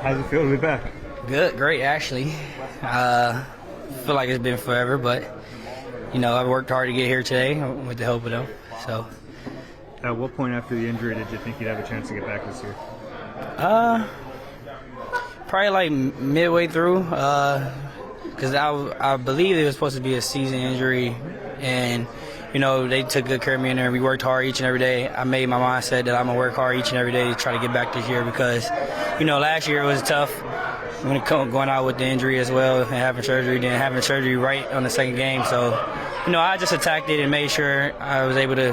How's it feel to be back? Good, great actually. Feel like it's been forever, but I worked hard to get here today with the help of them. So, at what point after the injury did you think you'd have a chance to get back this year? Probably like midway through, because I believe it was supposed to be a season injury, and they took good care of me in there. We worked hard each and every day. I made my mindset that I'm gonna work hard each and every day to try to get back this year because, last year it was tough when going out with the injury as well and having surgery right on the second game. So, I just attacked it and made sure I was able to,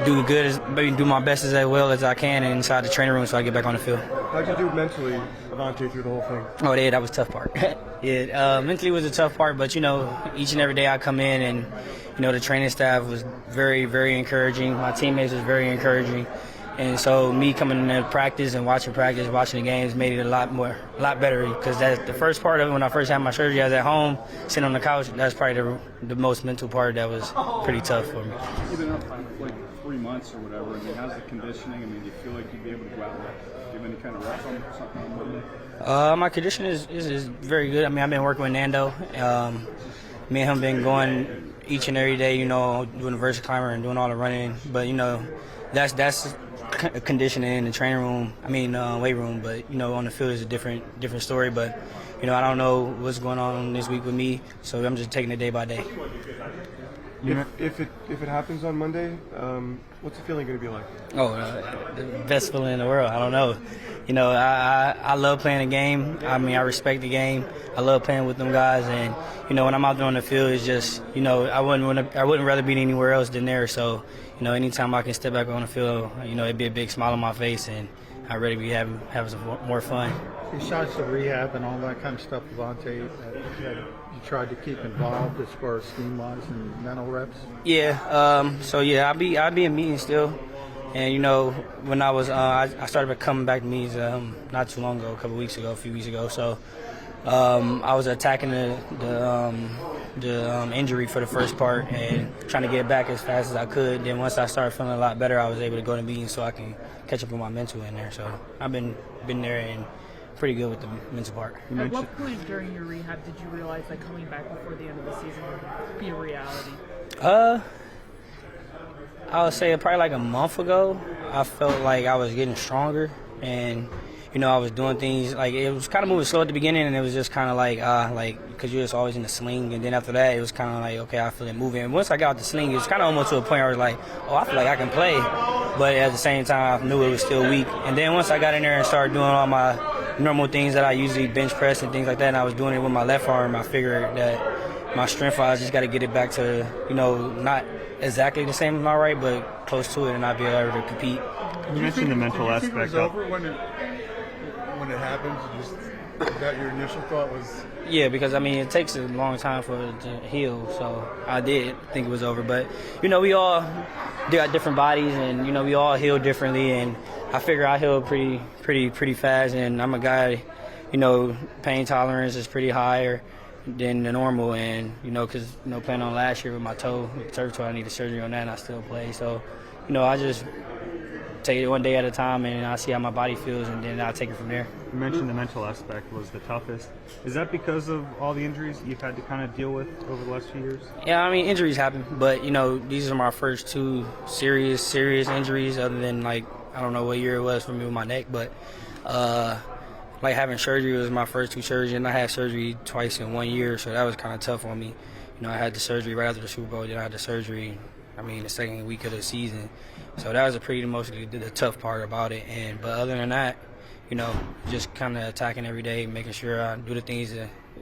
do my best as well as I can inside the training room so I get back on the field. How'd you do mentally, Avonte, through the whole thing? Oh, yeah, that was the tough part. Mentally was a tough part, but, each and every day I come in and, the training staff was very, very encouraging. My teammates was very encouraging. And so me coming into practice, watching the games made it a lot better because that's the first part of it. When I first had my surgery, I was at home, sitting on the couch. That's probably the most mental part that was pretty tough for me. You've been up for like 3 months or whatever. I mean, how's the conditioning? I mean, do you feel like you'd be able to go out and give any kind of reps on something on Monday? My condition is very good. I mean, I've been working with Nando. Me and him been going each and every day, doing the vertical climber and doing all the running. But, that's conditioning in the training room, weight room, but on the field is a different story. But I don't know what's going on this week with me, so I'm just taking it day by day. If it happens on Monday, what's the feeling going to be like? The best feeling in the world. I don't know. I love playing the game. I respect the game. I love playing with them guys, and when I'm out there on the field, it's just I wouldn't rather be anywhere else than there. So anytime I can step back on the field, it'd be a big smile on my face, and I'd really be having some more fun. Besides the rehab and all that kind of stuff, Avonte, you tried to keep involved as far as scheme-wise and mental reps? Yeah. I'll be in meetings still. And when I was I started coming back to meetings not too long ago, a few weeks ago. So I was attacking the injury for the first part and trying to get back as fast as I could. Then once I started feeling a lot better, I was able to go to meetings so I can catch up with my mental in there. So I've been there and pretty good with the mental part. At what point during your rehab did you realize that coming back before the end of the season would be a reality? I would say probably like a month ago, I felt like I was getting stronger and, I was doing things, like it was kind of moving slow at the beginning and it was just kind of like, because you're just always in the sling, and then after that it was kind of like, okay, I feel it moving. And once I got out the sling, it was kind of almost to a point where I was like, oh, I feel like I can play. But at the same time, I knew it was still weak. And then once I got in there and started doing all my normal things that I usually bench press and things like that, and I was doing it with my left arm, I figured that my strength, I just got to get it back to, not exactly the same as my right, but close to it, and I'll be able to compete. You mentioned the mental aspect. Did you think it was over when it happened? That your initial thought was? Yeah, because it takes a long time for it to heal, so I did think it was over. But we all got different bodies, and we all heal differently, and I figure I heal pretty fast, and I'm a guy, pain tolerance is pretty higher than the normal, and because playing on last year with my toe, turf toe, I needed surgery on that, and I still play. So I just take it one day at a time, and I see how my body feels, and then I'll take it from there. You mentioned the mental aspect was the toughest. Is that because of all the injuries you've had to kind of deal with over the last few years? Yeah, injuries happen, but these are my first two serious injuries, other than I don't know what year it was for me with my neck, but having surgery was my first two surgeries, and I had surgery twice in 1 year, so that was kind of tough on me. I had the surgery right after the Super Bowl, then I had the surgery, the second week of the season. So that was the tough part about it. But other than that, just kind of attacking every day, making sure I do the things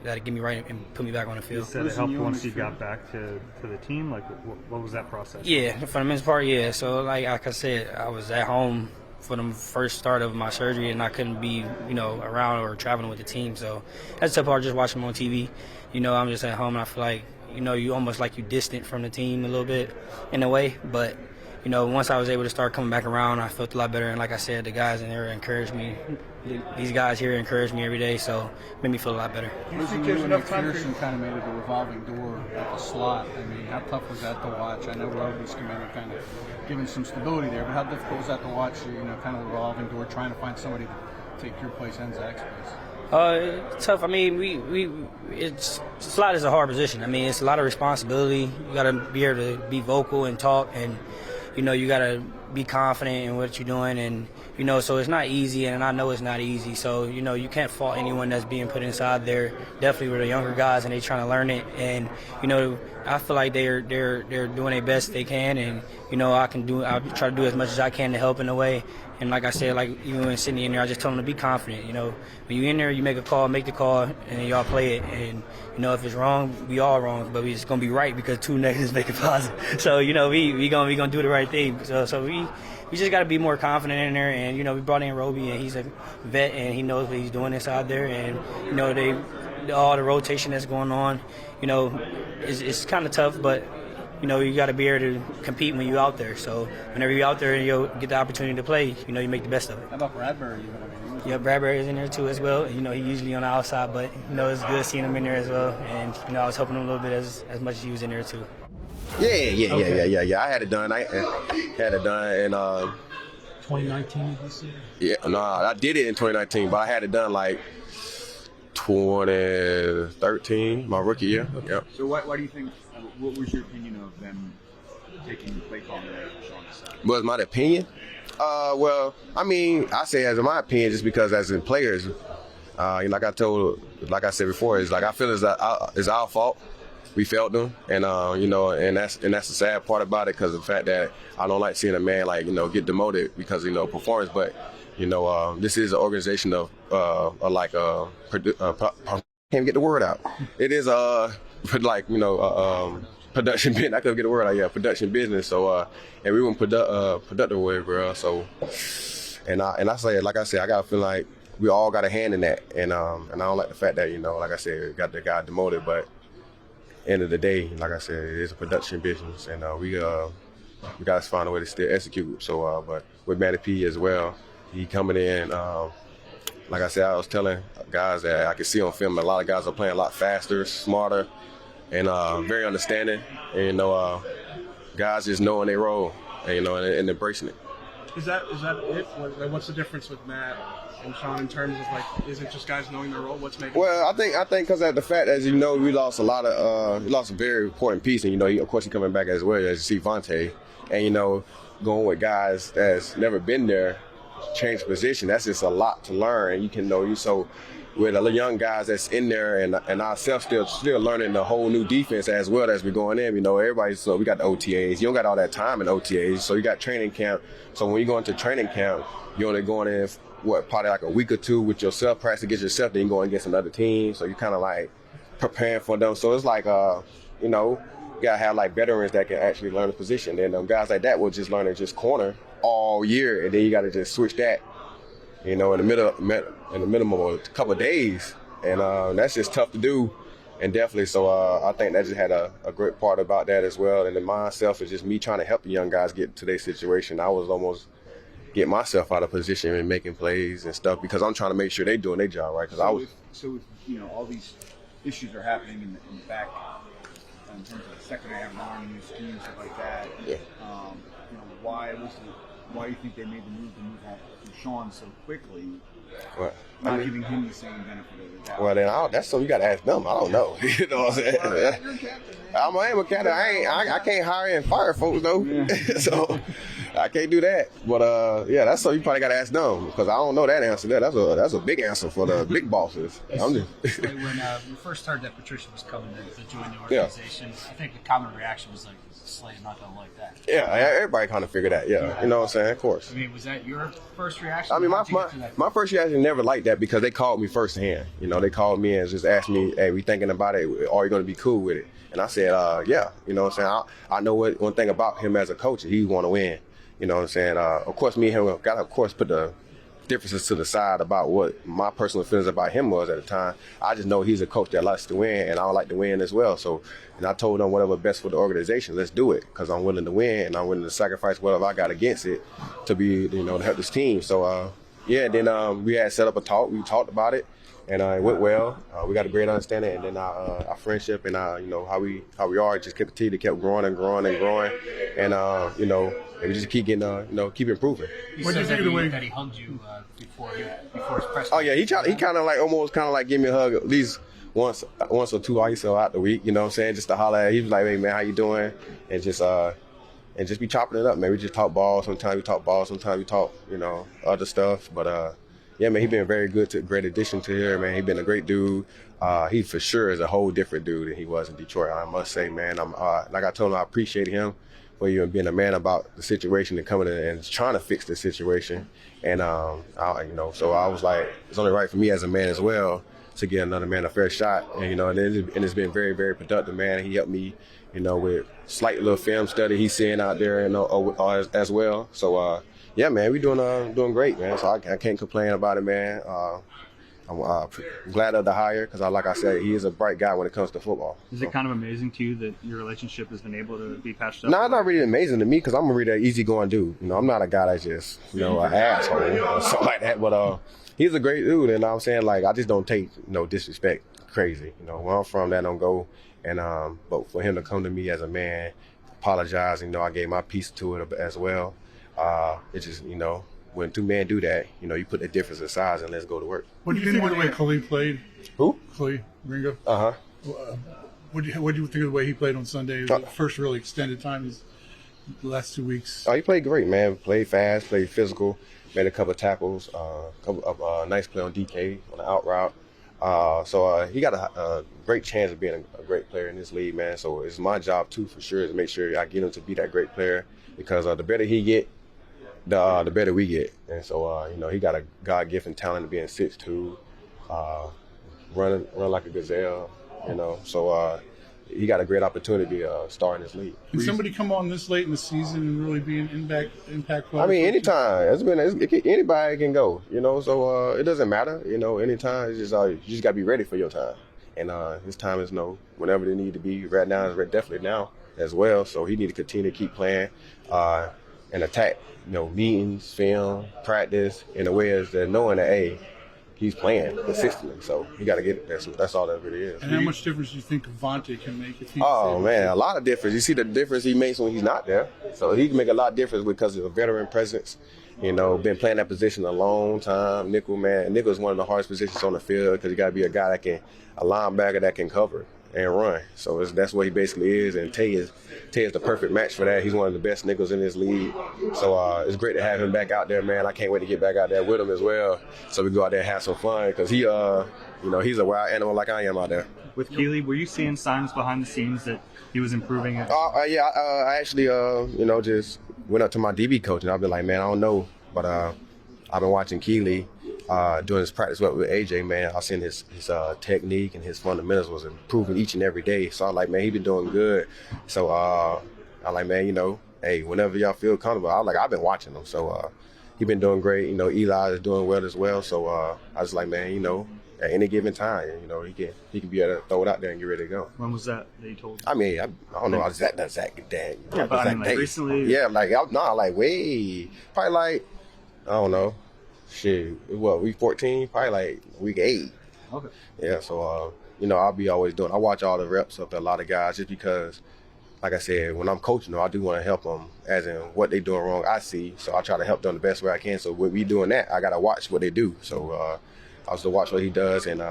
that get me right and put me back on the field. You said it helped once you got back to the team. What was that process? Yeah, for the men's part, yeah. So like I said, I was at home for the first start of my surgery, and I couldn't be, around or traveling with the team. So that's the tough part, just watching them on TV. I'm just at home, and I feel like, you almost like you distant from the team a little bit in a way. But, once I was able to start coming back around, I felt a lot better. And like I said, the guys in there encouraged me. These guys here encourage me every day, so it made me feel a lot better. Do you think there's enough time? Pearson kind of made it a revolving door at the slot. How tough was that to watch? I know Roby's come in and kind of given some stability there, but how difficult was that to watch? Kind of a revolving door, trying to find somebody take your place and Zach's place? It's tough. I mean, it's slot is a hard position. I mean, it's a lot of responsibility. You got to be able to be vocal and talk, and you got to be confident in what you're doing, and so it's not easy, and I know it's not easy. So you can't fault anyone that's being put inside there. Definitely with the younger guys, and they trying to learn it, and I feel like they're doing their best they can, and I'll try to do as much as I can to help in a way. And like I said, like even when Sydney in there, I just told him to be confident. When you're in there, you make the call, and then y'all play it. And if it's wrong, we all wrong, but it's gonna be right because 2 negatives make it positive. So we gonna do the right thing. So we just gotta be more confident in there. And we brought in Roby, and he's a vet, and he knows what he's doing inside there. And all the rotation that's going on, it's kind of tough, but. You got to be able to compete when you're out there. So whenever you're out there and you get the opportunity to play, you make the best of it. How about Bradbury? Yeah, Bradbury's in there too as well. He usually on the outside, but it's good seeing him in there as well. And I was helping him a little bit as much as he was in there too. Yeah. I had it done. I had it done in 2019, you see? Yeah, no, I did it in 2019, but I had it done like 2013, my rookie year. Okay. Yep. So why do you think? What was your opinion of them taking the play calling there from Sean's side? Was my opinion? Well, I mean, I say as in my opinion, just because as in players, like I said before, it's like I feel it's our fault. We failed them, and and that's the sad part about it, because of the fact that I don't like seeing a man get demoted because performance, but this is an organization of can't get the word out. It is production business. I couldn't get the word out. Yeah, production business. So and we weren't productive with, bro. So and I say, like I said, I gotta feel like we all got a hand in that, and I don't like the fact that like I said, got the guy demoted, but end of the day, like I said, it is a production business, and we got to find a way to still execute. So but with Matty P as well, he coming in. Like I said, I was telling guys that I could see on film, a lot of guys are playing a lot faster, smarter, and very understanding. And guys just knowing their role, and embracing it. Is that it? What's the difference with Matt and Sean in terms of is it just guys knowing their role? What's making? Well, I think because of the fact, as we lost a lot of, we lost a very important piece, and of course he's coming back as well, as you see Avonte, and going with guys that's never been there, change position. That's just a lot to learn, and you can so. With the young guys that's in there, and ourselves still learning the whole new defense as well as we're going in. Everybody. So we got the OTAs. You don't got all that time in OTAs. So you got training camp. So when you go into training camp, you're only going in probably like a week or two with yourself, practice against yourself. Then you go against another team. So you're kind of like preparing for them. So it's like you gotta have like veterans that can actually learn the position. And guys like that will just learn to just corner all year, and then you got to just switch that. In the minimum of a couple of days, and that's just tough to do, and definitely. So I think that just had a great part about that as well. And then myself is just me trying to help the young guys get to their situation. I was almost getting myself out of position and making plays and stuff because I'm trying to make sure they doing their job right. So if all these issues are happening in the back in terms of the secondary having arm, new scheme, stuff like that. Yeah. Why do you think they made the move to move on from Sean so quickly? What? Not giving him the same benefit of the doubt. Well, then that's something you got to ask them. I don't know. You know what I'm saying? I'm a captain. I can't hire and fire folks though, yeah. So I can't do that. But that's something you probably got to ask them because I don't know that answer. That's a big answer for the big bosses. When we first heard that Patricia was coming in to join the organization, I think the common reaction was like, Slay's not going to like that. Yeah, everybody kind of figured that. Yeah, you know what I'm saying? Of course. I mean, was that your first reaction? I mean, my first reaction never liked that because they called me firsthand. They called me and just asked me, "Hey, we thinking about it. Are you going to be cool with it?" And I said, "Yeah." You know what I'm saying? I know one thing about him as a coach, he want to win. You know what I'm saying? Of course, me and him got to, of course, put the differences to the side about what my personal feelings about him was at the time. I just know he's a coach that likes to win, and I like to win as well. So, and I told him whatever best for the organization, let's do it, because I'm willing to win and I'm willing to sacrifice whatever I got against it to be, to help this team. So, yeah, then we had set up a talk. We talked about it, and it went well. We got a great understanding, and then our friendship and how we are just continue to keep growing and growing and growing, and and we just keep getting keep improving. What do you think of the way that he hugged you before his press? Oh yeah, he kind of like almost give me a hug at least once or twice out the week. You know what I'm saying? Just to holler at. He was like, "Hey man, how you doing?" And just be chopping it up, man. We just talk ball. Sometimes we talk ball. Sometimes we talk, other stuff. But yeah, man, he been very great addition to here, man. He been a great dude. He for sure is a whole different dude than he was in Detroit. I must say, man. I'm like I told him, I appreciate him for even being a man about the situation and coming in and trying to fix the situation. And so I was like, it's only right for me as a man as well to give another man a fair shot. And and it's been very, very productive, man. He helped me, with slight little film study he's seeing out there, as well. So yeah, man, we doing great, man. So I can't complain about it, man. I'm glad of the hire because, like I said, he is a bright guy when it comes to football. Is it kind of amazing to you that your relationship has been able to be patched up? No, it's not really amazing to me because I'm a really easygoing dude. I'm not a guy that's just, an asshole or something like that. But he's a great dude, and I'm saying, like, I just don't take no disrespect crazy. Where I'm from, that don't go. And but for him to come to me as a man, apologize, I gave my piece to it as well. It just, when two men do that, you put the difference aside and let's go to work. What do you think of the way Khalil played? Who? Khalil Ringo. What do you think of the way he played on Sunday? The first really extended time is the last 2 weeks. Oh, he played great, man. Played fast, played physical, made a couple of tackles, nice play on DK on the out route. So he got a great chance of being a great player in this league, man. So it's my job too, for sure, to make sure I get him to be that great player because the better he get, the better we get. And so he got a God-given talent of being 6'2", run like a gazelle. So he got a great opportunity to start in this league. Can somebody come on this late in the season and really be an impact player? I mean, anytime. Anybody can go. So it doesn't matter. Anytime. It's just you just gotta be ready for your time. And his time is whenever they need to be. Right now is definitely now as well. So he need to continue to keep playing and attack. Meetings, film, practice in a way as that knowing that he's playing consistently. So you got to get it. That's all that really is. And how much difference do you think Avonte can make if he's man, a lot of difference. You see the difference he makes when he's not there. So he can make a lot of difference because of a veteran presence. Been playing that position a long time. Nickel, man. Nickel is one of the hardest positions on the field because you got to be a guy a linebacker that can cover and run. So that's what he basically is. And Tay is the perfect match for that. He's one of the best nickels in this league. So it's great to have him back out there, man. I can't wait to get back out there with him as well. So we go out there and have some fun because he's a wild animal like I am out there. With Keely, were you seeing signs behind the scenes that he was improving? Yeah, I actually, just went up to my DB coach and I've been like, man, I don't know. But I've been watching Keely doing his practice with AJ, man. I seen his technique and his fundamentals was improving each and every day. So I'm like, man, he been doing good. So I'm like, man, hey, whenever y'all feel comfortable, I've been watching him. So he been doing great. Eli is doing well as well. So I was like, man, at any given time, he can be able to throw it out there and get ready to go. When was that you told him? I mean, I don't know exact dang. Yeah, but I mean, recently. Yeah, way probably like I don't know. Shit, week 14? Probably like week 8. Okay. Yeah, so, I'll be always I watch all the reps of a lot of guys just because, like I said, when I'm coaching them, I do want to help them as in what they doing wrong I see. So I try to help them the best way I can. So when we doing that, I got to watch what they do. So I was to watch what he does and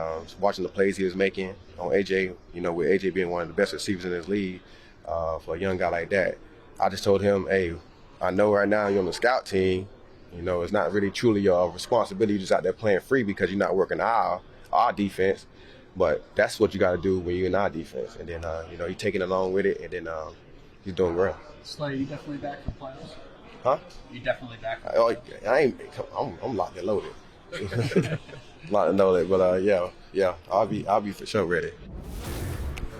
watching the plays he was making on AJ, with AJ being one of the best receivers in this league for a young guy like that. I just told him, hey, I know right now you're on the scout team. It's not really truly your responsibility. You're just out there playing free because you're not working our defense. But that's what you got to do when you're in our defense. And then, he's taking along with it, and then he's doing well. Slay, you definitely back for playoffs? Huh? You definitely back for playoffs? I'm locked and loaded. Locked and loaded, but yeah, I'll be for sure ready.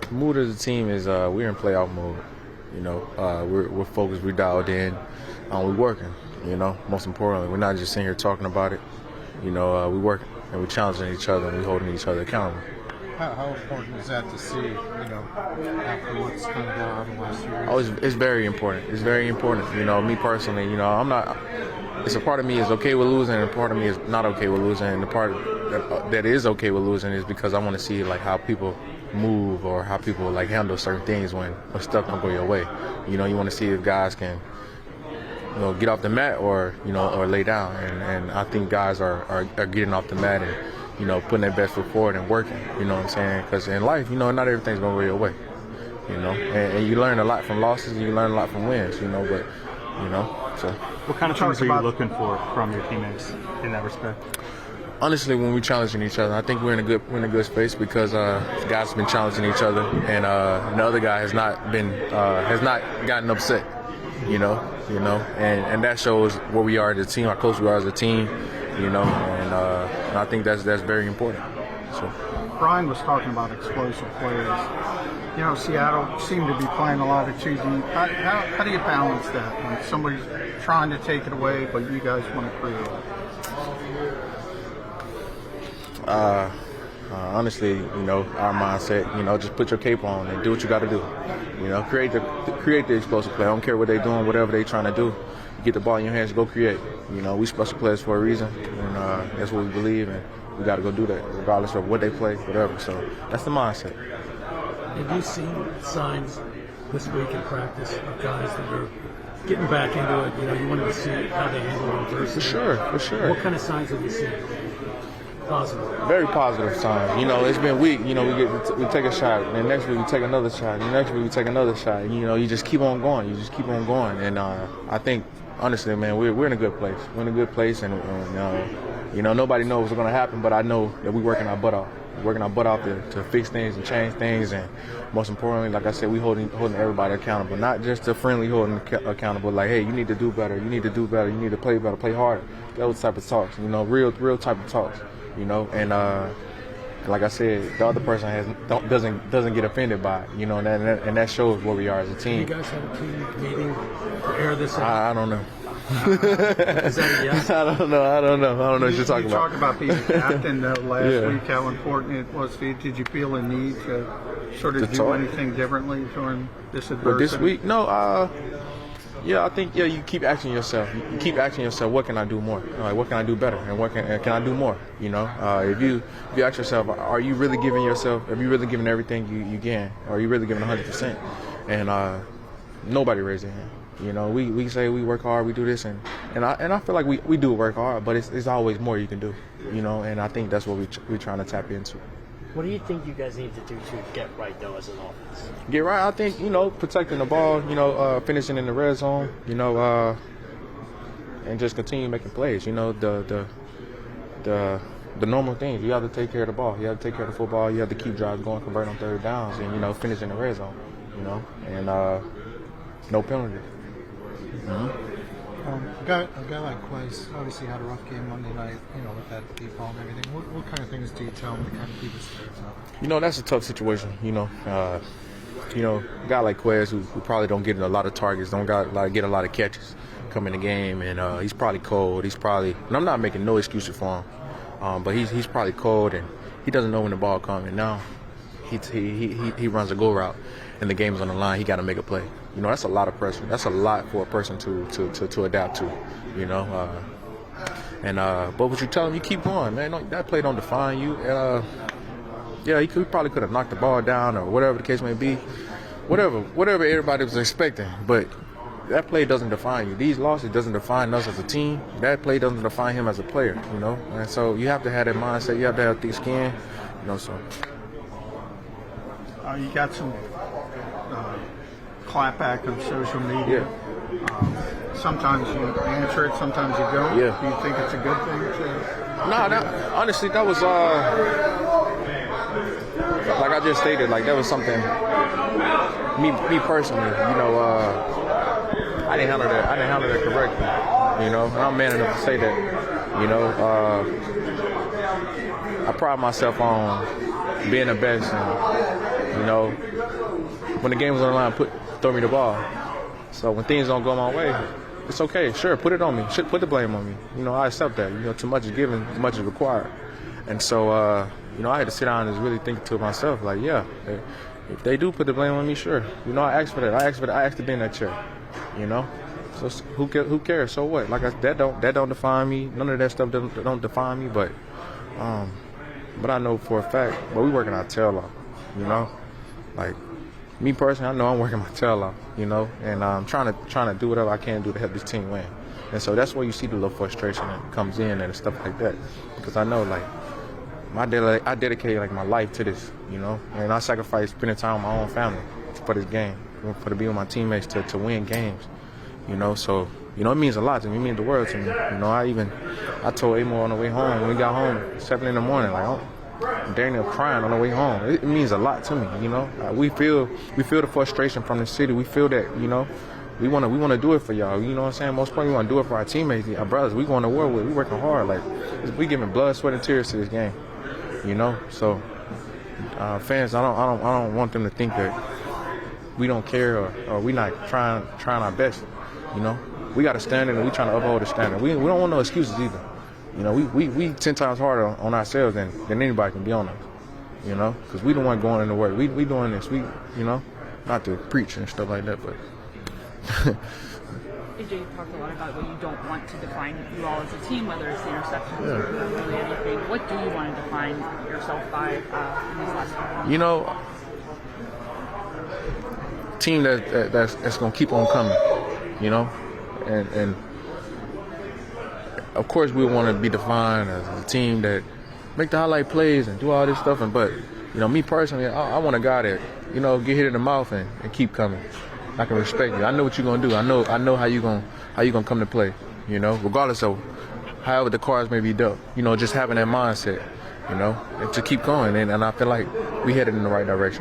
The mood of the team is we're in playoff mode. We're focused, we're dialed in, we're working. Most importantly, we're not just sitting here talking about it. We're working and we're challenging each other and we're holding each other accountable. How important is that to see, after what's kind of gone on last year? Oh, it's very important. It's very important. Me personally, I'm not it's a part of me is okay with losing, and a part of me is not okay with losing. And the part that is okay with losing is because I want to see like how people move or how people like handle certain things when stuff don't go your way. You know, you want to see if guys can, you know, get off the mat or, you know, or lay down. And I think guys are getting off the mat and, you know, putting their best foot forward and working. You know what I'm saying? Because in life, you know, not everything's gonna go your way. You know, and you learn a lot from losses, and you learn a lot from wins. You know, but you know, so. What kind of things are you looking for from your teammates in that respect? Honestly, when we're challenging each other, I think we're in a good space because guys have been challenging each other, and the other guy has not gotten upset. You know, and that shows where we are as a team, how close we are as a team. You know, and I think that's very important. So. Brian was talking about explosive players. You know, Seattle seemed to be playing a lot of 2 deep. How do you balance that when somebody's trying to take it away, but you guys want to create it? Honestly, you know, our mindset, you know, just put your cape on and do what you got to do. You know, create the explosive play. I don't care what they're doing, whatever they're trying to do. You get the ball in your hands, go create. You know, we special players for a reason, and that's what we believe, and we got to go do that, regardless of what they play, whatever. So that's the mindset. Have you seen signs this week in practice of guys that are getting back into it? You know, you wanted to see how they handle adversity. For sure. What kind of signs have you seen? Positive. Very positive signs. You know, it's been weak. You know, we take a shot, and next week we take another shot, and next week we take another shot. You know, you just keep on going. And I think, honestly, man, we're in a good place. We're in a good place, and you know, nobody knows what's going to happen, but I know that we're working our butt off. Working our butt off to fix things and change things, and most importantly, like I said, we holding everybody accountable, not just the friendly holding accountable. Like, hey, you need to do better. You need to do better. You need to play better, play harder. Those type of talks, you know, real type of talks, you know. And like I said, the other person doesn't get offended by it, you know, and that shows where we are as a team. You guys have a team meeting to air this out? I don't know. Is that a yes? I don't know what you're talking about. You talked about being captain last week, how important it was for you. Did you feel a need to sort of do anything differently during this adversity? But this week, no. Yeah, I think you keep asking yourself. You keep asking yourself, what can I do more? What can I do better? And what can I do more? You know, if you ask yourself, are you really giving yourself? Are you really giving everything you can? Are you really giving 100%? And nobody raised their hand. You know, we say we work hard, we do this, and I feel like we do work hard, but it's always more you can do. You know, and I think that's what we're trying to tap into. What do you think you guys need to do to get right, though, as an offense? Get right, I think, you know, protecting the ball, you know, finishing in the red zone, you know, and just continue making plays. You know, the normal things. You have to take care of the ball. You have to take care of the football. You have to keep drives going, convert on third downs, and, you know, finish in the red zone, you know, and no penalties. A guy like Quez obviously had a rough game Monday night, you know, with that deep ball and everything. What kind of things do you tell him to kind of keep his spirits up? You know, that's a tough situation, you know. A guy like Quez who probably don't get a lot of targets, don't get a lot of catches come in the game, and he's probably cold. And I'm not making no excuses for him, but he's probably cold, and he doesn't know when the ball comes. And now he runs a go route, and the game's on the line. He got to make a play. You know, that's a lot of pressure. That's a lot for a person to adapt to, you know. But what you tell him, you keep going, man. That play don't define you. Yeah, he probably could have knocked the ball down or whatever the case may be. Whatever everybody was expecting. But that play doesn't define you. These losses doesn't define us as a team. That play doesn't define him as a player, you know. And so you have to have that mindset. You have to have thick skin, you know. So you got some clapback on social media. Sometimes you answer it, sometimes you don't. Yeah. Do you think it's a good thing to? No, honestly, that was like I just stated. Like that was something. Me personally, you know, I didn't handle that correctly. You know, and I'm man enough to say that. You know, I pride myself on being the best, and you know, when the game was on the line, throw me the ball. So when things don't go my way, it's okay. Sure, put it on me. Put the blame on me. You know, I accept that. You know, too much is given, too much is required. And so, you know, I had to sit down and really think to myself, like, yeah, if they do put the blame on me, sure. You know, I asked for that. I asked to be in that chair. You know, So who cares? So what? Like that don't define me. None of that stuff don't define me. But I know for a fact, we working our tail off. You know, like me personally, I know I'm working my tail off. You know, and I'm trying to do whatever I can do to help this team win. And so that's where you see the little frustration that comes in and stuff like that. Because I know like I dedicate like my life to this. You know, and I sacrifice spending time with my own family for this game, for to be with my teammates to win games. You know, so, you know, it means a lot to me. It means the world to me. You know, I told Amor on the way home, when we got home, 7 in the morning, like, I'm Daniel crying on the way home. It means a lot to me, you know. We feel the frustration from the city. We feel that, you know, we want to do it for y'all. You know what I'm saying? Most part, we want to do it for our teammates, our brothers. We going to war with. We working hard. Like, we giving blood, sweat, and tears to this game, you know. So, fans, I don't want them to think that we don't care or we not trying our best. You know, we got a standard and we trying to uphold the standard. We don't want no excuses either. You know, we 10 times harder on ourselves than anybody can be on us. You know, because we the one going into work. We doing this. We, you know, not to preach and stuff like that, but. AJ, you talked a lot about what you don't want to define you all as a team, whether it's the interceptions or really anything. What do you want to define yourself by in these last couple months? You know, team that's gonna keep on coming. You know, and of course we want to be defined as a team that make the highlight plays and do all this stuff. But you know, me personally, I want a guy that, you know, get hit in the mouth and keep coming. I can respect you. I know what you're gonna do. I know how you gonna come to play. You know, regardless of however the cards may be dealt. You know, just having that mindset. You know, and to keep going. And I feel like we headed in the right direction.